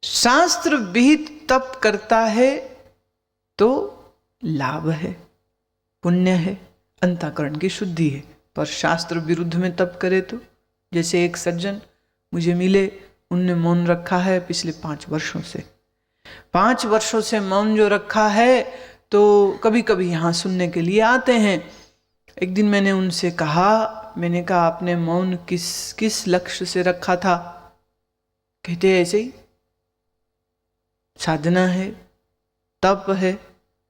शास्त्र विहित तप करता है तो लाभ है, पुण्य है, अंतःकरण की शुद्धि है। पर शास्त्र विरुद्ध में तप करे तो, जैसे एक सज्जन मुझे मिले, उनने मौन रखा है पिछले 5 वर्षों से। 5 वर्षों से मौन जो रखा है, तो कभी कभी यहाँ सुनने के लिए आते हैं। एक दिन मैंने उनसे कहा, मैंने कहा आपने मौन किस लक्ष्य से रखा था? कहते ऐसे ही, साधना है, तप है।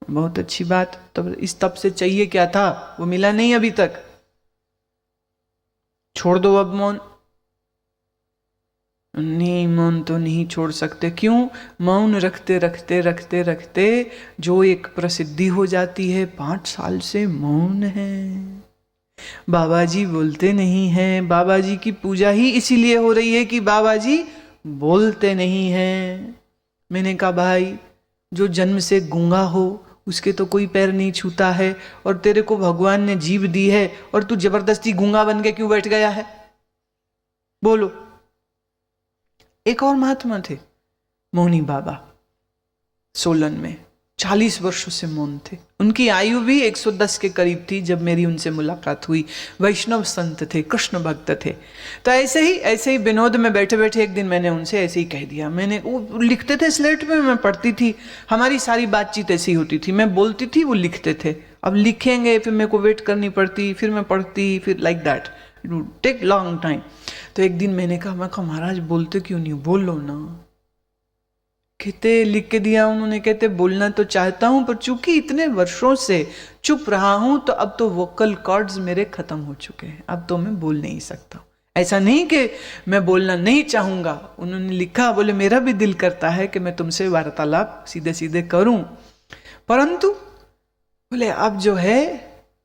बहुत अच्छी बात, तब इस तप से चाहिए क्या था? वो मिला नहीं अभी तक, छोड़ दो अब मौन। नहीं, मौन तो नहीं छोड़ सकते। क्यों? मौन रखते रखते रखते रखते जो एक प्रसिद्धि हो जाती है, 5 साल से मौन है, बाबा जी बोलते नहीं हैं। बाबा जी की पूजा ही इसीलिए हो रही है कि बाबा जी बोलते नहीं हैं। मैंने कहा भाई, जो जन्म से गूंगा हो उसके तो कोई पैर नहीं छूता है, और तेरे को भगवान ने जीभ दी है, और तू जबरदस्ती गूंगा बन के क्यों बैठ गया है? बोलो। एक और महात्मा थे, मौनी बाबा, सोलन में 40 वर्षों से मौन थे। उनकी आयु भी 110 के करीब थी जब मेरी उनसे मुलाकात हुई। वैष्णव संत थे, कृष्ण भक्त थे। तो ऐसे ही विनोद में बैठे बैठे एक दिन मैंने उनसे ऐसे ही कह दिया। वो लिखते थे स्लेट में, मैं पढ़ती थी। हमारी सारी बातचीत ऐसी होती थी, मैं बोलती थी, वो लिखते थे। अब लिखेंगे, फिर मेरे को वेट करनी पड़ती, फिर मैं पढ़ती, फिर like that, it would take long time. तो एक दिन मैंने कहा, महाराज बोलते क्यों नहीं, बोलो ना। कहते लिख के दिया उन्होंने, कहते बोलना तो चाहता हूं, पर चूंकि इतने वर्षों से चुप रहा हूं, तो अब तो वोकल कॉर्ड्स मेरे खत्म हो चुके हैं, अब तो मैं बोल नहीं सकता। ऐसा नहीं कि मैं बोलना नहीं चाहूंगा। उन्होंने लिखा, बोले मेरा भी दिल करता है कि मैं तुमसे वार्तालाप सीधे सीधे करूं, परंतु बोले अब जो है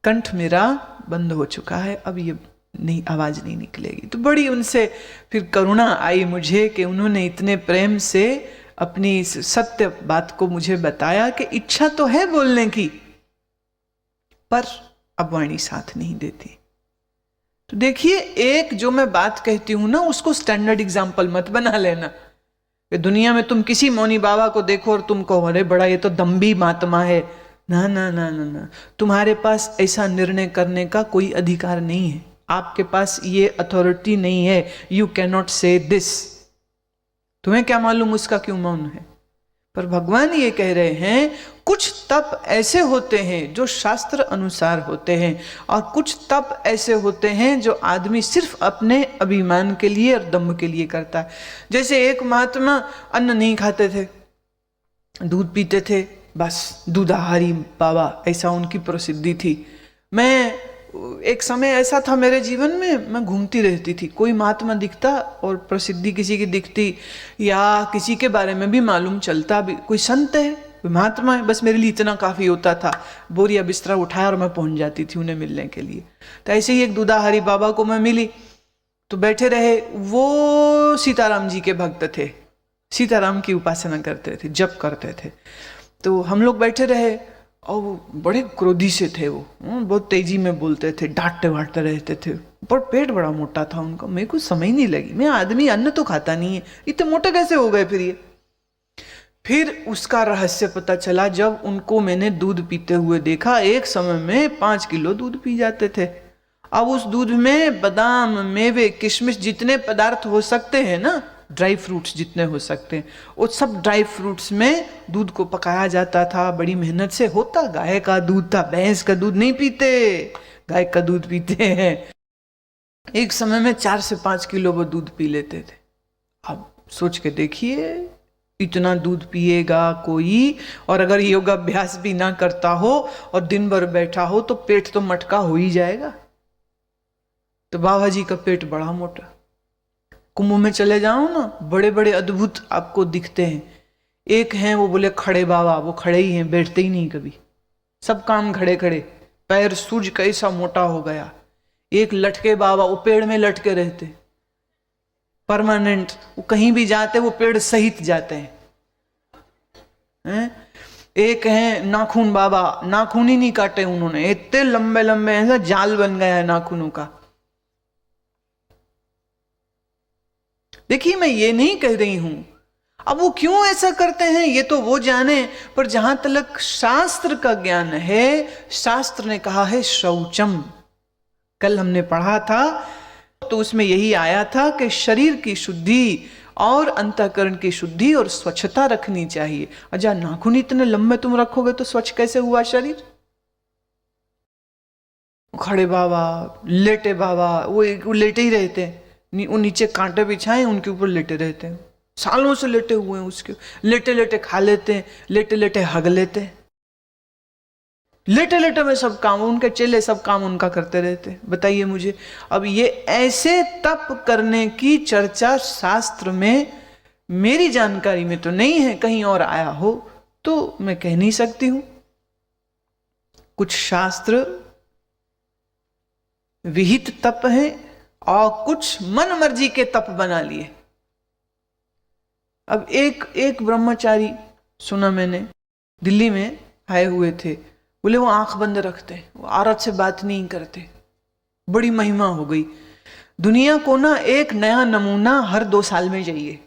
कंठ मेरा बंद हो चुका है, अब ये नहीं, आवाज नहीं निकलेगी। तो बड़ी उनसे फिर करुणा आई मुझे कि उन्होंने इतने प्रेम से अपनी इस सत्य बात को मुझे बताया कि इच्छा तो है बोलने की, पर अब वाणी साथ नहीं देती। तो देखिए, एक जो मैं बात कहती हूं ना, उसको स्टैंडर्ड एग्जाम्पल मत बना लेना कि दुनिया में तुम किसी मौनी बाबा को देखो और तुम कहो अरे बड़ा ये तो दम्भी महात्मा है। ना ना ना ना ना, तुम्हारे पास ऐसा निर्णय करने का कोई अधिकार नहीं है, आपके पास ये अथॉरिटी नहीं है। यू कैन नॉट से दिस। तुम्हें क्या मालूम उसका क्यों मौन है? पर भगवान ये कह रहे हैं, कुछ तप ऐसे होते हैं जो शास्त्र अनुसार होते हैं, और कुछ तप ऐसे होते हैं जो आदमी सिर्फ अपने अभिमान के लिए और दम्भ के लिए करता है। जैसे एक महात्मा अन्न नहीं खाते थे, दूध पीते थे, बस दूधाहारी बाबा, ऐसा उनकी प्रसिद्धि थी। एक समय ऐसा था मेरे जीवन में, मैं घूमती रहती थी, कोई महात्मा दिखता और प्रसिद्धि किसी की दिखती, या किसी के बारे में भी मालूम चलता, भी कोई संत है, कोई महात्मा है, बस मेरे लिए इतना काफ़ी होता था। बोरिया बिस्तरा उठाया और मैं पहुंच जाती थी उन्हें मिलने के लिए। तो ऐसे ही एक दूधाहारी बाबा को मैं मिली, तो बैठे रहे। वो सीताराम जी के भक्त थे, सीताराम की उपासना करते थे, जप करते थे। तो हम लोग बैठे रहे, और वो बड़े क्रोधी से थे। वो बहुत तेजी में बोलते थे, डांटते वाटते रहते थे, पर पेट बड़ा मोटा था उनका। मेरे को समझ नहीं लगी, मैं आदमी अन्न तो खाता नहीं है, इतने मोटे कैसे हो गए फिर ये? फिर उसका रहस्य पता चला जब उनको मैंने दूध पीते हुए देखा। एक समय में 5 किलो दूध पी जाते थे। अब उस दूध में बादाम, मेवे, किशमिश, जितने पदार्थ हो सकते हैं ना, ड्राई फ्रूट्स जितने हो सकते हैं, वो सब ड्राई फ्रूट्स में दूध को पकाया जाता था। बड़ी मेहनत से होता, गाय का दूध था, भैंस का दूध नहीं पीते, गाय का दूध पीते हैं। एक समय में 4 से 5 किलो वो दूध पी लेते थे। अब सोच के देखिए, इतना दूध पिएगा कोई, और अगर योगाभ्यास भी ना करता हो और दिन भर बैठा हो, तो पेट तो मटका हो ही जाएगा। तो बाबा जी का पेट बड़ा मोटा। कुंभ में चले जाओ ना, बड़े बड़े अद्भुत आपको दिखते हैं। एक हैं वो बोले खड़े बाबा, वो खड़े ही हैं, बैठते ही नहीं कभी, सब काम खड़े खड़े, पैर सूज कैसा मोटा हो गया। एक लटके बाबा, वो पेड़ में लटके रहते परमानेंट, वो कहीं भी जाते वो पेड़ सहित जाते हैं। एक है नाखून बाबा, नाखून ही नहीं काटे उन्होंने, इतने लंबे लंबे, ऐसा जाल बन गया है नाखूनों का। देखिए, मैं ये नहीं कह रही हूं अब वो क्यों ऐसा करते हैं ये तो वो जाने, पर जहां तक शास्त्र का ज्ञान है, शास्त्र ने कहा है शौचम। कल हमने पढ़ा था तो उसमें यही आया था कि शरीर की शुद्धि और अंतःकरण की शुद्धि और स्वच्छता रखनी चाहिए। अच्छा, नाखून इतने लंबे तुम रखोगे तो स्वच्छ कैसे हुआ शरीर? खड़े बाबा, लेटे बाबा, वो लेटे ही रहते हैं, वो नीचे कांटे बिछाए उनके ऊपर लेटे रहते हैं, सालों से लेटे हुए हैं उसके, लेटे लेटे खा लेते हैं, लेटे लेटे हग लेते हैं, लेटे लेटे में सब काम, उनके चेले सब काम उनका करते रहते। बताइए मुझे, अब ये ऐसे तप करने की चर्चा शास्त्र में मेरी जानकारी में तो नहीं है, कहीं और आया हो तो मैं कह नहीं सकती हूं। कुछ शास्त्र विहित तप है और कुछ मन मर्जी के तप बना लिए। अब एक ब्रह्मचारी सुना मैंने, दिल्ली में आए हुए थे, बोले वो आंख बंद रखते, वो औरत से बात नहीं करते। बड़ी महिमा हो गई। दुनिया को ना एक नया नमूना हर 2 साल में चाहिए।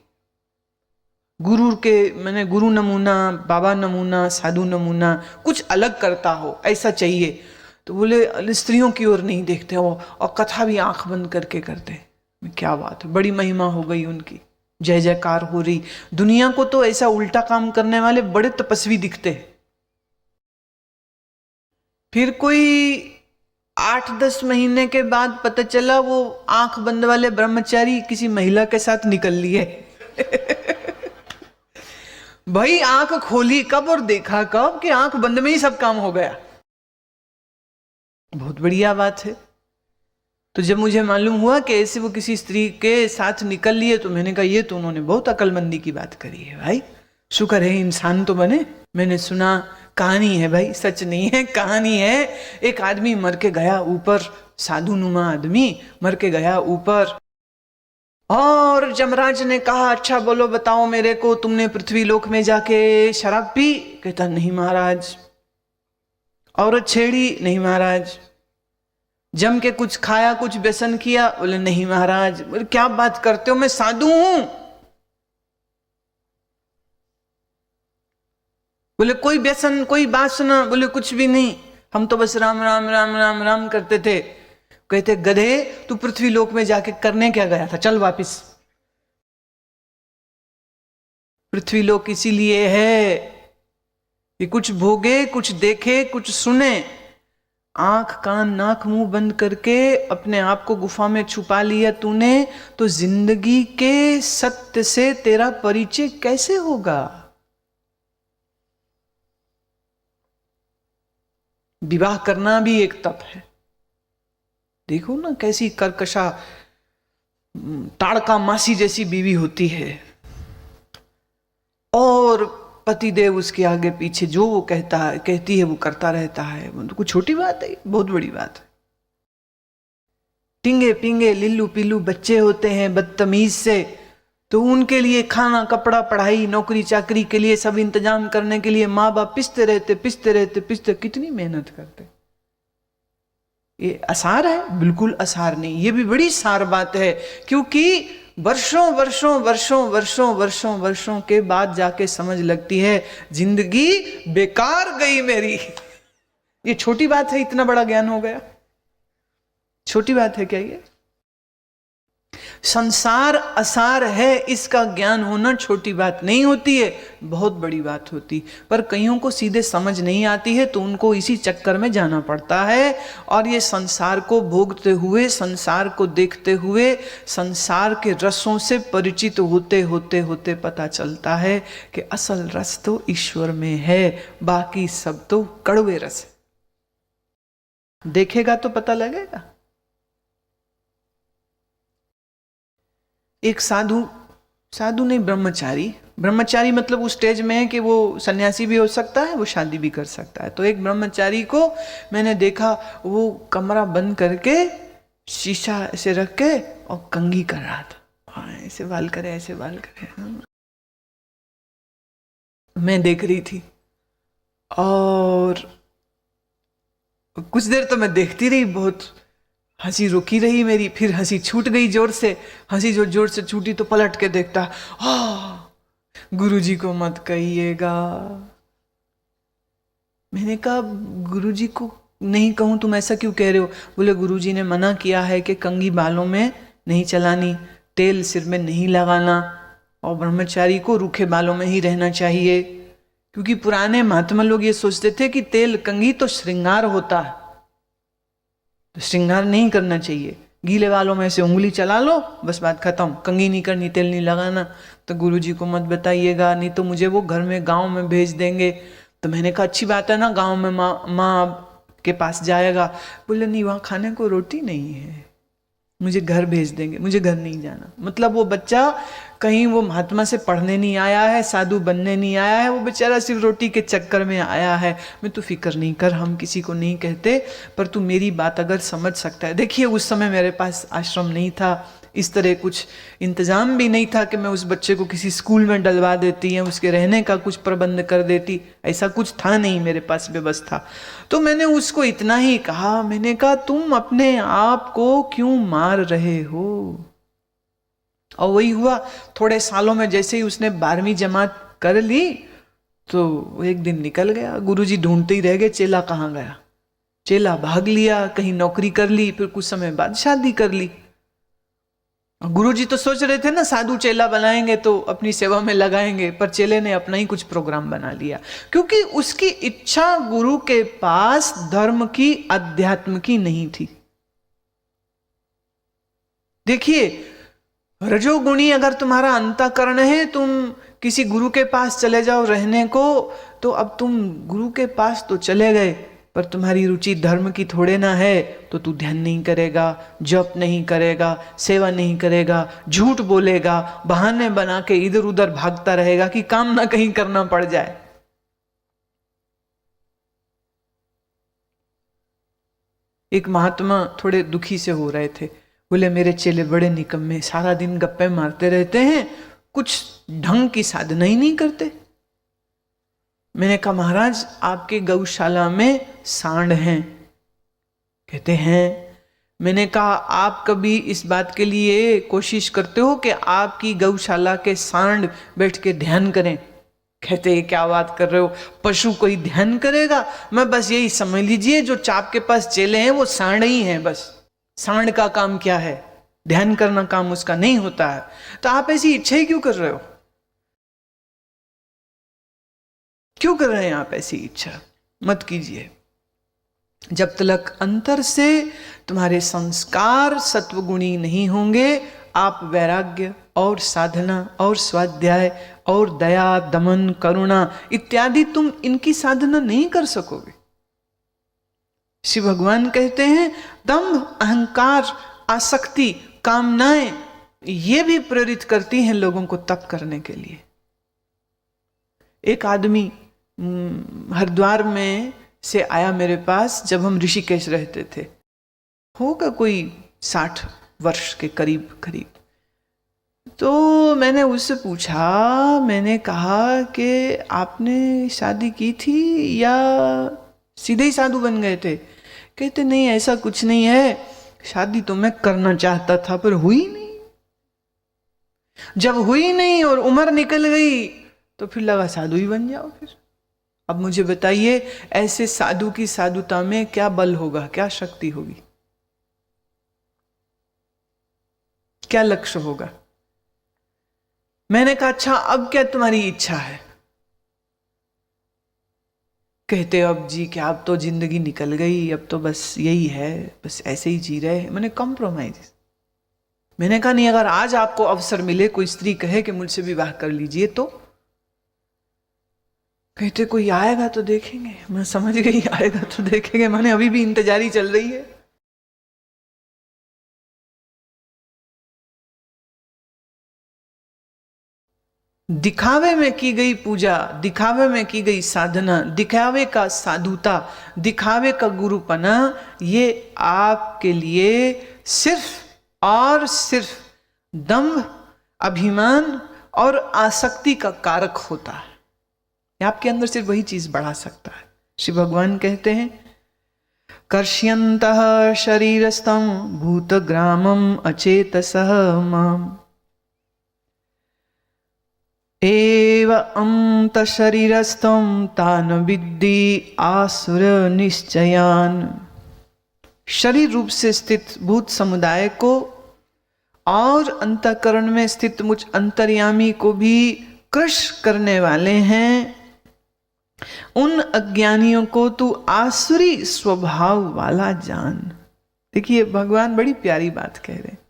गुरु के, मैंने गुरु नमूना, बाबा नमूना, साधु नमूना, कुछ अलग करता हो ऐसा चाहिए। तो बोले स्त्रियों की ओर नहीं देखते हो और कथा भी आंख बंद करके करते। क्या बात है, बड़ी महिमा हो गई उनकी, जय जयकार हो रही। दुनिया को तो ऐसा उल्टा काम करने वाले बड़े तपस्वी दिखते। फिर कोई 8-10 महीने के बाद पता चला वो आंख बंद वाले ब्रह्मचारी किसी महिला के साथ निकल लिए। भाई आंख खोली कब और देखा कब कि आंख बंद में ही सब काम हो गया। बहुत बढ़िया बात है। तो जब मुझे मालूम हुआ कि ऐसे वो किसी स्त्री के साथ निकल लिए तो मैंने कहा ये तो उन्होंने बहुत अक्लमंदी की बात करी है भाई, शुक्र है इंसान तो बने। मैंने सुना, कहानी है भाई, सच नहीं है, कहानी है। एक आदमी मर के गया ऊपर, साधु नुमा आदमी मर के गया ऊपर, और जमराज ने कहा अच्छा बोलो बताओ मेरे को, तुमने पृथ्वी लोक में जाके शराब पी? कहता नहीं महाराज। औरत छेड़ी? नहीं महाराज। जम के कुछ खाया, कुछ व्यसन किया? बोले नहीं महाराज। बोले क्या बात करते हो, मैं साधु हूं। बोले कोई व्यसन, कोई वासना? बोले कुछ भी नहीं, हम तो बस राम राम राम राम राम करते थे। कहते गधे, तू पृथ्वी लोक में जाके करने क्या गया था, चल वापिस। पृथ्वी लोक इसीलिए है कि कुछ भोगे, कुछ देखे, कुछ सुने। आंख कान नाक मुंह बंद करके अपने आप को गुफा में छुपा लिया तूने, तो जिंदगी के सत्य से तेरा परिचय कैसे होगा? विवाह करना भी एक तप है। देखो ना कैसी कर्कशा, ताड़का मासी जैसी बीवी होती है, और पतिदेव उसके आगे पीछे जो वो कहता है, कहती है वो करता रहता है। तो कुछ छोटी बात है, बहुत बड़ी बात है। टिंगे पिंगे लिल्लू पिल्लू बच्चे होते हैं बदतमीज से, तो उनके लिए खाना कपड़ा पढ़ाई नौकरी चाकरी के लिए सब इंतजाम करने के लिए माँ बाप पिसते रहते, कितनी मेहनत करते। ये आसार है? बिल्कुल आसार नहीं। ये भी बड़ी सार बात है, क्योंकि वर्षों वर्षों वर्षों वर्षों वर्षों वर्षों के बाद जाके समझ लगती है जिंदगी बेकार गई मेरी। ये छोटी बात है, इतना बड़ा ज्ञान हो गया, छोटी बात है क्या ये? संसार असार है, इसका ज्ञान होना छोटी बात नहीं होती है, बहुत बड़ी बात होती। पर कईयों को सीधे समझ नहीं आती है, तो उनको इसी चक्कर में जाना पड़ता है। और ये संसार को भोगते हुए, संसार को देखते हुए, संसार के रसों से परिचित होते होते होते पता चलता है कि असल रस तो ईश्वर में है, बाकी सब तो कड़वे रस है। देखेगा तो पता लगेगा। एक साधु नहीं, ब्रह्मचारी मतलब उस स्टेज में है कि वो सन्यासी भी हो सकता है, वो शादी भी कर सकता है। तो एक ब्रह्मचारी को मैंने देखा, वो कमरा बंद करके शीशा ऐसे रख के और कंघी कर रहा था, ऐसे बाल करे, ऐसे बाल करे। मैं देख रही थी और कुछ देर तो मैं देखती रही, बहुत हंसी रुकी रही मेरी, फिर हंसी छूट गई जोर से। हंसी जो जोर से छूटी तो पलट के देखता, गुरुजी को मत कहिएगा। मैंने कहा गुरुजी को नहीं कहूं, तुम ऐसा क्यों कह रहे हो? बोले गुरुजी ने मना किया है कि कंघी बालों में नहीं चलानी, तेल सिर में नहीं लगाना, और ब्रह्मचारी को रूखे बालों में ही रहना चाहिए। क्योंकि पुराने महात्मा लोग ये सोचते थे कि तेल कंघी तो श्रृंगार होता है, तो श्रृंगार नहीं करना चाहिए, गीले बालों में से उंगली चला लो बस बात खत्म, कंघी नहीं करनी, तेल नहीं लगाना। तो गुरुजी को मत बताइएगा, नहीं तो मुझे वो घर में गांव में भेज देंगे। तो मैंने कहा अच्छी बात है ना, गांव में माँ के पास जाएगा। बोले नहीं, वहां खाने को रोटी नहीं है, मुझे घर भेज देंगे, मुझे घर नहीं जाना। मतलब वो बच्चा कहीं वो महात्मा से पढ़ने नहीं आया है, साधु बनने नहीं आया है, वो बेचारा सिर्फ रोटी के चक्कर में आया है। मैं तू फिक्र नहीं कर, हम किसी को नहीं कहते, पर तू मेरी बात अगर समझ सकता है। देखिए उस समय मेरे पास आश्रम नहीं था, इस तरह कुछ इंतजाम भी नहीं था कि मैं उस बच्चे को किसी स्कूल में डलवा देती या उसके रहने का कुछ प्रबंध कर देती, ऐसा कुछ था नहीं मेरे पास व्यवस्था। तो मैंने उसको इतना ही कहा, मैंने कहा तुम अपने आप को क्यों मार रहे हो? और वही हुआ, थोड़े सालों में जैसे ही उसने 12वीं जमात कर ली तो वो एक दिन निकल गया। गुरुजी ढूंढते ही रह गए, चेला कहाँ गया। चेला भाग लिया, कहीं नौकरी कर ली, फिर कुछ समय बाद शादी कर ली। गुरुजी तो सोच रहे थे ना साधु चेला बनाएंगे तो अपनी सेवा में लगाएंगे, पर चेले ने अपना ही कुछ प्रोग्राम बना लिया, क्योंकि उसकी इच्छा गुरु के पास धर्म की, अध्यात्म की नहीं थी। देखिए रजोगुणी अगर तुम्हारा अंतःकरण है, तुम किसी गुरु के पास चले जाओ रहने को, तो अब तुम गुरु के पास तो चले गए, पर तुम्हारी रुचि धर्म की थोड़े ना है, तो तू ध्यान नहीं करेगा, जप नहीं करेगा, सेवा नहीं करेगा, झूठ बोलेगा, बहाने बना के इधर उधर भागता रहेगा कि काम ना कहीं करना पड़ जाए। एक महात्मा थोड़े दुखी से हो रहे थे, बोले मेरे चेले बड़े निकम्मे, सारा दिन गप्पे मारते रहते हैं, कुछ ढंग की साधना ही नहीं करते। मैंने कहा महाराज आपके गौशाला में सांड हैं? कहते हैं। मैंने कहा आप कभी इस बात के लिए कोशिश करते हो कि आपकी गौशाला के सांड बैठ के ध्यान करें? कहते हैं क्या बात कर रहे हो, पशु कोई ध्यान करेगा? मैं बस यही समझ लीजिए जो चाप के पास चेले हैं वो सांड ही हैं बस। सांड का काम क्या है? ध्यान करना काम उसका नहीं होता है। तो आप ऐसी इच्छा ही क्यों कर रहे हो? क्यों कर रहे हैं आप ऐसी इच्छा? मत कीजिए। जब तक अंतर से तुम्हारे संस्कार सत्वगुणी नहीं होंगे, आप वैराग्य और साधना और स्वाध्याय और दया, दमन, करुणा इत्यादि तुम इनकी साधना नहीं कर सकोगे। शिव भगवान कहते हैं दंभ, अहंकार, आसक्ति, कामनाएं ये भी प्रेरित करती हैं लोगों को तप करने के लिए। एक आदमी हरिद्वार में से आया मेरे पास, जब हम ऋषिकेश रहते थे, होगा कोई 60 वर्ष के करीब करीब। तो मैंने उससे पूछा, मैंने कहा कि आपने शादी की थी या सीधे ही साधु बन गए थे? कहते नहीं ऐसा कुछ नहीं है, शादी तो मैं करना चाहता था पर हुई नहीं। जब हुई नहीं और उम्र निकल गई तो फिर लगा साधु ही बन जाओ फिर। अब मुझे बताइए ऐसे साधु की साधुता में क्या बल होगा, क्या शक्ति होगी, क्या लक्ष्य होगा? मैंने कहा अच्छा अब क्या तुम्हारी इच्छा है? कहते अब जी क्या, अब तो जिंदगी निकल गई, अब तो बस यही है, बस ऐसे ही जी रहे हैं। मैंने कॉम्प्रोमाइज। मैंने कहा नहीं, अगर आज आपको अवसर मिले, कोई स्त्री कहे कि मुझसे विवाह कर लीजिए तो? कहते कोई आएगा तो देखेंगे। मैं समझ गई आएगा तो देखेंगे, मैंने अभी भी इंतजारी चल रही है। दिखावे में की गई पूजा, दिखावे में की गई साधना, दिखावे का साधुता, दिखावे का गुरुपना, ये आपके लिए सिर्फ और सिर्फ दंभ, अभिमान और आसक्ति का कारक होता है। आपके अंदर सिर्फ वही चीज बढ़ा सकता है। श्री भगवान कहते हैं कर्ष्यन्तः शरीरस्थं भूतग्रामं अचेतसः माम् एव अंत शरीरस्थम तान विद्धि आसुर निश्चयान। शरीर रूप से स्थित भूत समुदाय को और अंतःकरण में स्थित मुझ अंतर्यामी को भी क्रश करने वाले हैं, उन अज्ञानियों को तू आसुरी स्वभाव वाला जान। देखिए भगवान बड़ी प्यारी बात कह रहे हैं।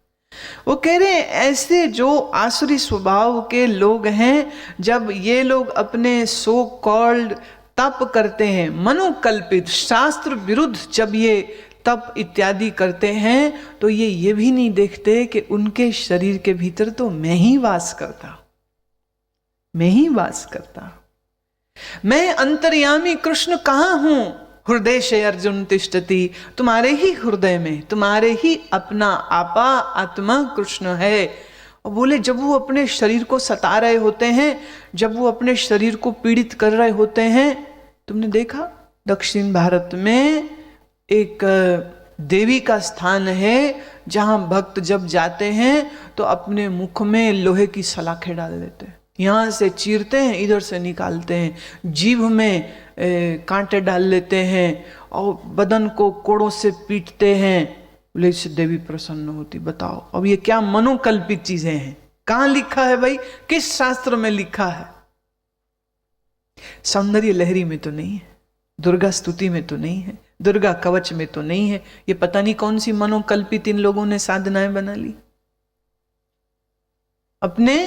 वो कह रहे हैं ऐसे जो आसुरी स्वभाव के लोग हैं, जब ये लोग अपने सो कॉल्ड तप करते हैं, मनोकल्पित शास्त्र विरुद्ध जब ये तप इत्यादि करते हैं, तो ये भी नहीं देखते कि उनके शरीर के भीतर तो मैं ही वास करता, मैं ही वास करता। मैं अंतर्यामी कृष्ण कहाँ हूं? हृदय से अर्जुन तिष्ठति, तुम्हारे ही हृदय में, तुम्हारे ही अपना आपा आत्मा कृष्ण है। और बोले जब वो अपने शरीर को सता रहे होते हैं, जब वो अपने शरीर को पीड़ित कर रहे होते हैं, तुमने देखा दक्षिण भारत में एक देवी का स्थान है, जहां भक्त जब जाते हैं तो अपने मुख में लोहे की सलाखें डाल देते हैं, यहाँ से चीरते हैं, इधर से निकालते हैं, जीभ में कांटे डाल लेते हैं और बदन को कोड़ों से पीटते हैं। बोले इससे देवी प्रसन्न होती। बताओ अब ये क्या मनोकल्पित चीजें हैं? कहाँ लिखा है भाई? किस शास्त्र में लिखा है? सौंदर्य लहरी में तो नहीं है, दुर्गा स्तुति में तो नहीं है, दुर्गा कवच में तो नहीं है। ये पता नहीं कौन सी मनोकल्पित इन लोगों ने साधनाएं बना ली। अपने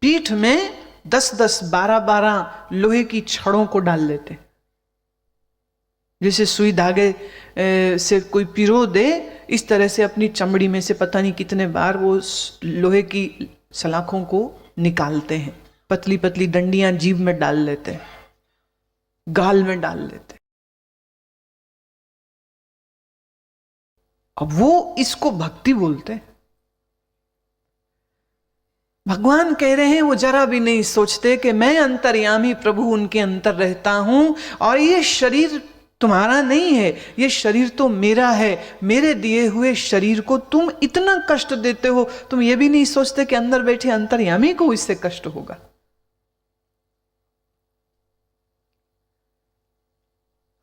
पीठ में 10-10, 12-12 लोहे की छड़ों को डाल देते, जैसे सुई धागे से कोई पिरो दे, इस तरह से अपनी चमड़ी में से पता नहीं कितने बार वो लोहे की सलाखों को निकालते हैं। पतली पतली डंडियां जीभ में डाल लेते हैं, गाल में डाल लेते हैं। अब वो इसको भक्ति बोलते हैं। भगवान कह रहे हैं वो जरा भी नहीं सोचते कि मैं अंतर्यामी प्रभु उनके अंतर रहता हूं, और ये शरीर तुम्हारा नहीं है, ये शरीर तो मेरा है। मेरे दिए हुए शरीर को तुम इतना कष्ट देते हो, तुम ये भी नहीं सोचते कि अंदर बैठे अंतर्यामी को इससे कष्ट होगा।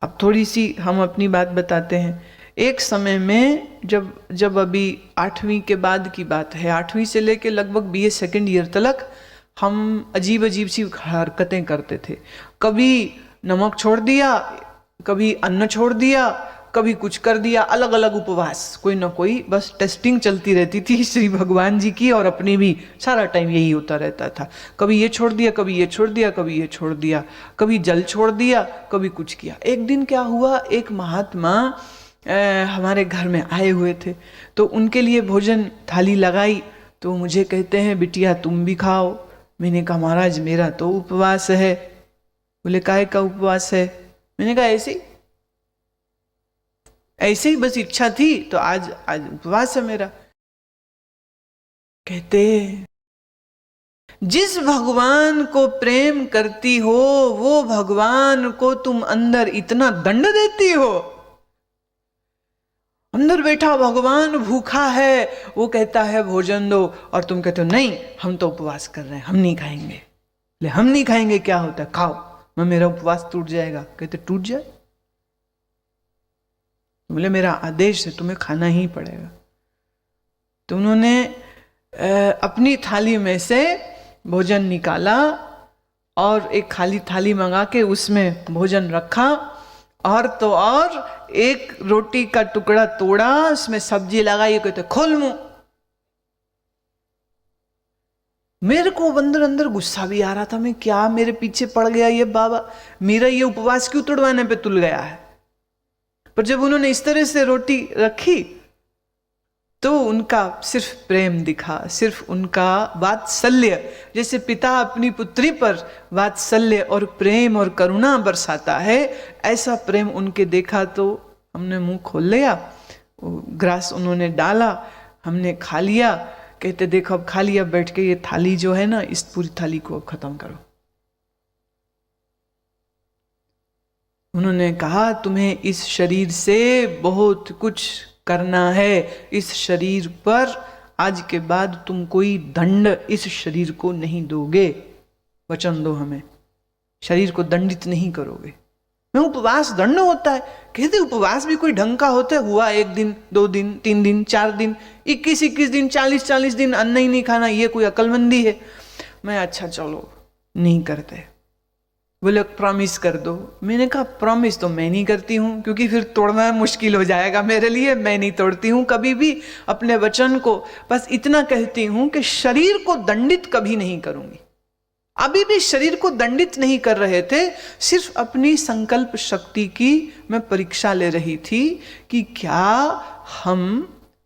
अब थोड़ी सी हम अपनी बात बताते हैं। एक समय में जब अभी 8वीं के बाद की बात है, 8वीं से लेके लगभग BA सेकेंड ईयर तक हम अजीब अजीब सी हरकतें करते थे। कभी नमक छोड़ दिया, कभी अन्न छोड़ दिया, कभी कुछ कर दिया, अलग अलग उपवास, कोई ना कोई, बस टेस्टिंग चलती रहती थी श्री भगवान जी की और अपनी भी। सारा टाइम यही होता रहता था। कभी ये छोड़ दिया, कभी ये छोड़ दिया, कभी ये छोड़ दिया, कभी जल छोड़ दिया, कभी कुछ किया। एक दिन क्या हुआ, एक महात्मा हमारे घर में आए हुए थे, तो उनके लिए भोजन थाली लगाई, तो मुझे कहते हैं बिटिया तुम भी खाओ। मैंने कहा महाराज मेरा तो उपवास है। बोले काहे का उपवास है? मैंने कहा ऐसे ही बस इच्छा थी तो आज उपवास है मेरा। कहते जिस भगवान को प्रेम करती हो वो भगवान को तुम अंदर इतना दंड देती हो। अंदर बैठा भगवान भूखा है, वो कहता है भोजन दो, और तुम कहते हो नहीं हम तो उपवास कर रहे हैं, हम नहीं खाएंगे। ले हम नहीं खाएंगे क्या होता है? खाओ, मैं मेरा उपवास टूट जाएगा। कहते टूट जाए? बोले मेरा आदेश है, तुम्हें खाना ही पड़ेगा। तो उन्होंने अपनी थाली में से भोजन निकाला और एक खाली थाली मंगा के उसमें भोजन रखा, और तो और एक रोटी का टुकड़ा तोड़ा, उसमें सब्जी लगाई, कहते खोल मुंह। मेरे को अंदर अंदर गुस्सा भी आ रहा था, मैं क्या मेरे पीछे पड़ गया ये बाबा, मेरा ये उपवास क्यों तोड़वाने पे तुल गया है। पर जब उन्होंने इस तरह से रोटी रखी तो उनका सिर्फ प्रेम दिखा, सिर्फ उनका वात्सल्य, जैसे पिता अपनी पुत्री पर वात्सल्य और प्रेम और करुणा बरसाता है, ऐसा प्रेम उनके देखा। तो हमने मुंह खोल लिया, ग्रास उन्होंने डाला, हमने खा लिया। कहते देखो अब खा लिया, बैठ के ये थाली जो है ना, इस पूरी थाली को अब खत्म करो। उन्होंने कहा तुम्हें इस शरीर से बहुत कुछ करना है, इस शरीर पर आज के बाद तुम कोई दंड इस शरीर को नहीं दोगे। वचन दो हमें, शरीर को दंडित नहीं करोगे। मैं उपवास दंड होता है, कहते उपवास भी कोई ढंग का होता है? हुआ 1 दिन 2 दिन 3 दिन 4 दिन 21 दिन 40 दिन अन्न ही नहीं खाना, ये कोई अक्लमंदी है? मैं अच्छा चलो नहीं करते। बोले प्रॉमिस कर दो। मैंने कहा प्रॉमिस तो मैं नहीं करती हूँ, क्योंकि फिर तोड़ना मुश्किल हो जाएगा मेरे लिए, मैं नहीं तोड़ती हूँ कभी भी अपने वचन को। बस इतना कहती हूँ कि शरीर को दंडित कभी नहीं करूंगी। अभी भी शरीर को दंडित नहीं कर रहे थे, सिर्फ अपनी संकल्प शक्ति की मैं परीक्षा ले रही थी कि क्या हम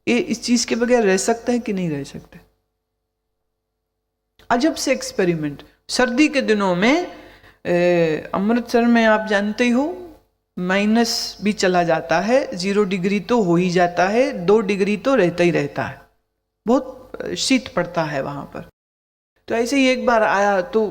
इस चीज के बगैर रह सकते हैं कि नहीं रह सकते। अजब से एक्सपेरिमेंट। सर्दी के दिनों में अमृतसर में आप जानते ही हो माइनस भी चला जाता है, 0 डिग्री तो हो ही जाता है, 2 डिग्री तो रहता ही रहता है, बहुत शीत पड़ता है वहां पर। तो ऐसे ही एक बार आया तो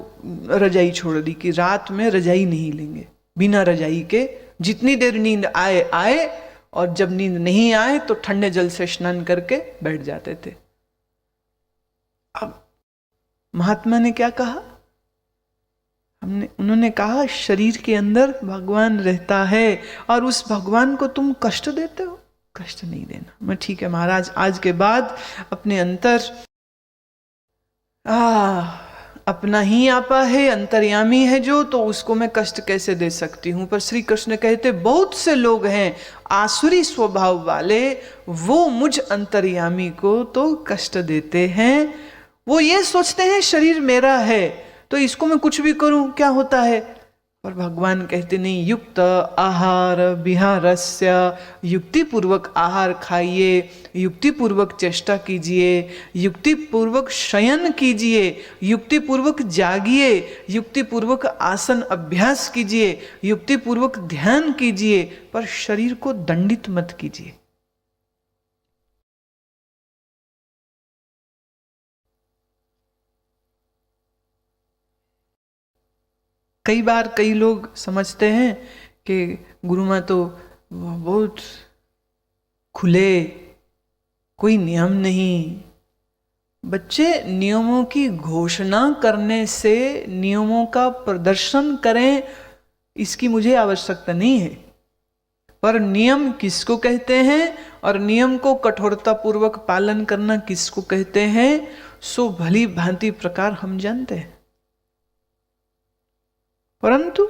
रजाई छोड़ दी कि रात में रजाई नहीं लेंगे, बिना रजाई के जितनी देर नींद आए आए, और जब नींद नहीं आए तो ठंडे जल से स्नान करके बैठ जाते थे। अब महात्मा ने क्या कहा, उन्होंने कहा शरीर के अंदर भगवान रहता है और उस भगवान को तुम कष्ट देते हो, कष्ट नहीं देना। मैं ठीक है महाराज, आज के बाद अपने अंतर अपना ही आपा है, अंतर्यामी है जो, तो उसको मैं कष्ट कैसे दे सकती हूँ। पर श्री कृष्ण कहते बहुत से लोग हैं आसुरी स्वभाव वाले, वो मुझ अंतर्यामी को तो कष्ट देते हैं। वो ये सोचते हैं शरीर मेरा है तो इसको मैं कुछ भी करूं क्या होता है, पर भगवान कहते नहीं, युक्त आहार विहारस्य, युक्ति पूर्वक आहार खाइए, युक्ति पूर्वक चेष्टा कीजिए, युक्ति पूर्वक शयन कीजिए, युक्ति पूर्वक जागिए, युक्ति पूर्वक आसन अभ्यास कीजिए, युक्ति पूर्वक ध्यान कीजिए, पर शरीर को दंडित मत कीजिए। कई बार कई लोग समझते हैं कि गुरुमा तो बहुत खुले, कोई नियम नहीं। बच्चे, नियमों की घोषणा करने से नियमों का प्रदर्शन करें इसकी मुझे आवश्यकता नहीं है, पर नियम किसको कहते हैं और नियम को कठोरता पूर्वक पालन करना किसको कहते हैं, सो भली भांति प्रकार हम जानते हैं। परंतु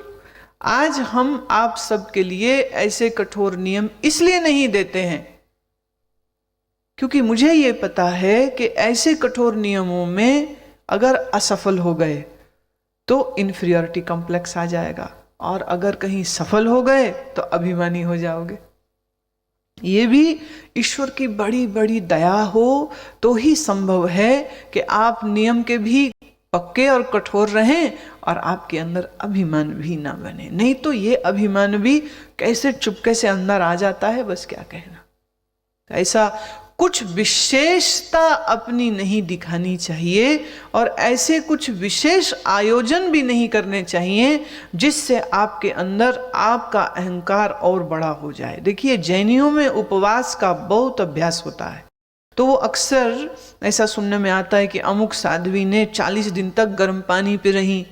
आज हम आप सबके लिए ऐसे कठोर नियम इसलिए नहीं देते हैं क्योंकि मुझे ये पता है कि ऐसे कठोर नियमों में अगर असफल हो गए तो इन्फीरियरिटी कॉम्प्लेक्स आ जाएगा, और अगर कहीं सफल हो गए तो अभिमानी हो जाओगे। ये भी ईश्वर की बड़ी बड़ी दया हो तो ही संभव है कि आप नियम के भी पक्के और कठोर रहें और आपके अंदर अभिमान भी ना बने। नहीं तो ये अभिमान भी कैसे चुपके से अंदर आ जाता है, बस क्या कहना। ऐसा कुछ विशेषता अपनी नहीं दिखानी चाहिए और ऐसे कुछ विशेष आयोजन भी नहीं करने चाहिए जिससे आपके अंदर आपका अहंकार और बड़ा हो जाए। देखिए, जैनियों में उपवास का बहुत अभ्यास होता है, तो वो अक्सर ऐसा सुनने में आता है कि अमुक साध्वी ने 40 दिन तक गर्म पानी पी रही।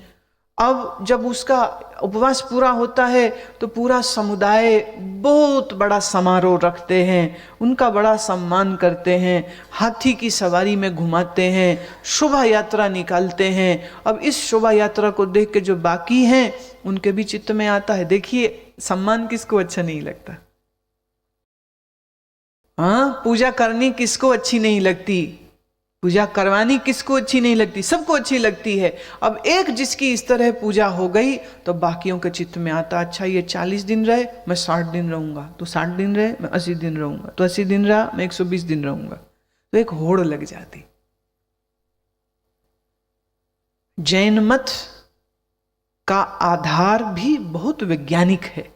अब जब उसका उपवास पूरा होता है तो पूरा समुदाय बहुत बड़ा समारोह रखते हैं, उनका बड़ा सम्मान करते हैं, हाथी की सवारी में घुमाते हैं, शोभा यात्रा निकालते हैं। अब इस शोभा यात्रा को देख के जो बाकी हैं उनके भी चित्त में आता है, देखिए सम्मान किसको अच्छा नहीं लगता। हाँ, पूजा करनी किसको अच्छी नहीं लगती, पूजा करवानी किसको अच्छी नहीं लगती, सबको अच्छी लगती है। अब एक जिसकी इस तरह पूजा हो गई तो बाकियों के चित्त में आता, अच्छा ये 40 दिन रहे मैं 60 दिन रहूंगा, तो 60 दिन रहे मैं 80 दिन रहूंगा, तो 80 दिन रहा मैं 120 दिन रहूंगा, तो एक होड़ लग जाती। जैन मत का आधार भी बहुत वैज्ञानिक है,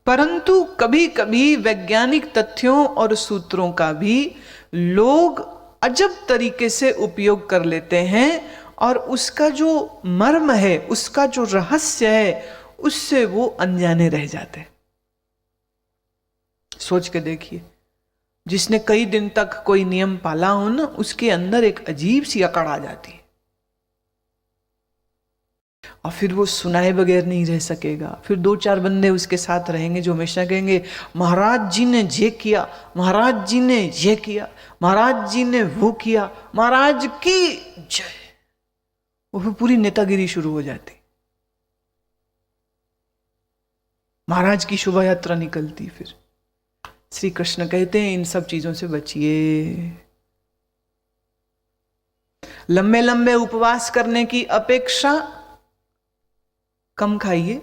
परंतु कभी कभी वैज्ञानिक तथ्यों और सूत्रों का भी लोग अजब तरीके से उपयोग कर लेते हैं और उसका जो मर्म है, उसका जो रहस्य है, उससे वो अनजाने रह जाते। सोच के देखिए, जिसने कई दिन तक कोई नियम पाला हो ना, उसके अंदर एक अजीब सी अकड़ आ जाती है। और फिर वो सुनाए बगैर नहीं रह सकेगा। फिर 2-4 बंदे उसके साथ रहेंगे जो हमेशा कहेंगे महाराज जी ने ये किया, महाराज जी ने ये किया, महाराज जी ने वो किया, महाराज की जय। वो फिर पूरी नेतागिरी शुरू हो जाती, महाराज की शोभा यात्रा निकलती। फिर श्री कृष्ण कहते हैं इन सब चीजों से बचिए। लंबे लंबे उपवास करने की अपेक्षा कम खाइए,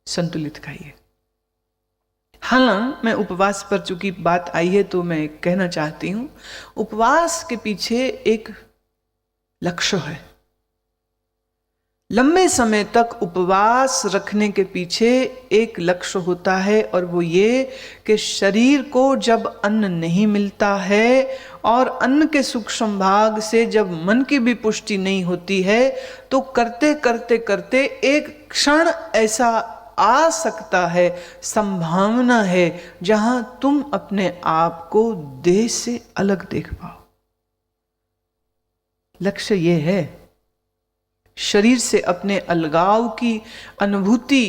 संतुलित खाइए। हाँ, मैं उपवास पर चूंकि बात आई है तो मैं कहना चाहती हूं, उपवास के पीछे एक लक्ष्य है। लंबे समय तक उपवास रखने के पीछे एक लक्ष्य होता है, और वो ये कि शरीर को जब अन्न नहीं मिलता है और अन्न के सूक्ष्म भाग से जब मन की भी पुष्टि नहीं होती है, तो करते करते करते एक क्षण ऐसा आ सकता है, संभावना है, जहां तुम अपने आप को देह से अलग देख पाओ। लक्ष्य ये है, शरीर से अपने अलगाव की अनुभूति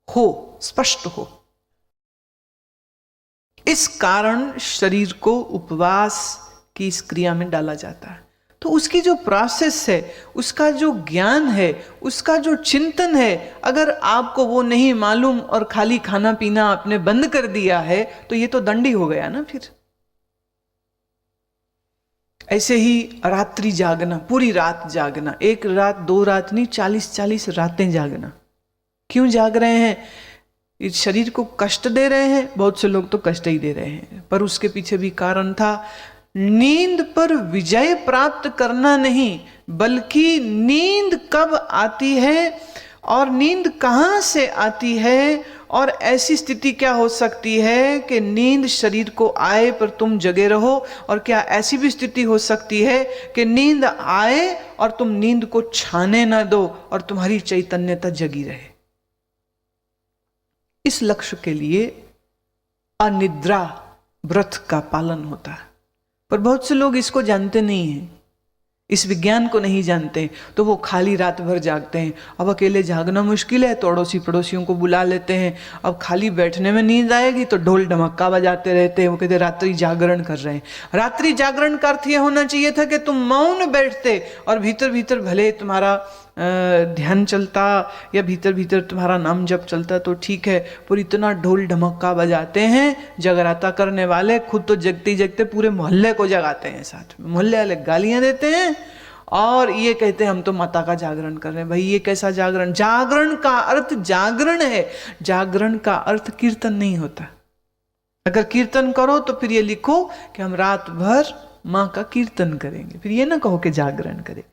हो, स्पष्ट हो। इस कारण शरीर को उपवास की इस क्रिया में डाला जाता है। तो उसकी जो प्रोसेस है, उसका जो ज्ञान है, उसका जो चिंतन है, अगर आपको वो नहीं मालूम और खाली खाना पीना आपने बंद कर दिया है, तो ये तो दंडी हो गया ना। फिर ऐसे ही रात्रि जागना, पूरी रात जागना, 1 रात 2 रात नहीं, 40-40 रातें जागना। क्यों जाग रहे हैं? इस शरीर को कष्ट दे रहे हैं, बहुत से लोग तो कष्ट ही दे रहे हैं, पर उसके पीछे भी कारण था। नींद पर विजय प्राप्त करना नहीं, बल्कि नींद कब आती है और नींद कहां से आती है, और ऐसी स्थिति क्या हो सकती है कि नींद शरीर को आए पर तुम जगे रहो, और क्या ऐसी भी स्थिति हो सकती है कि नींद आए और तुम नींद को छाने ना दो और तुम्हारी चैतन्यता जगी रहे। इस लक्ष्य के लिए अनिद्रा व्रत का पालन होता है, पर बहुत से लोग इसको जानते नहीं हैं, इस विज्ञान को नहीं जानते, तो वो खाली रात भर जागते हैं। अब अकेले जागना मुश्किल है तो अड़ोसी पड़ोसियों को बुला लेते हैं। अब खाली बैठने में नींद आएगी तो ढोल ढमक्का बजाते रहते हैं, वो कहते रात्रि जागरण कर रहे हैं। रात्रि जागरण का अर्थ ये होना चाहिए था कि तुम मौन बैठते और भीतर भीतर भले तुम्हारा ध्यान चलता या भीतर भीतर तुम्हारा नाम जप चलता तो ठीक है, पर इतना ढोल ढमक्का बजाते हैं जगराता करने वाले, खुद तो जगते जगते पूरे मोहल्ले को जगाते हैं, साथ में मोहल्ले वाले गालियां देते हैं और ये कहते हैं हम तो माता का जागरण कर रहे हैं। भाई ये कैसा जागरण? जागरण का अर्थ जागरण है, जागरण का अर्थ कीर्तन नहीं होता। अगर कीर्तन करो तो फिर ये लिखो कि हम रात भर माँ का कीर्तन करेंगे, फिर ये ना कहो कि जागरण करें।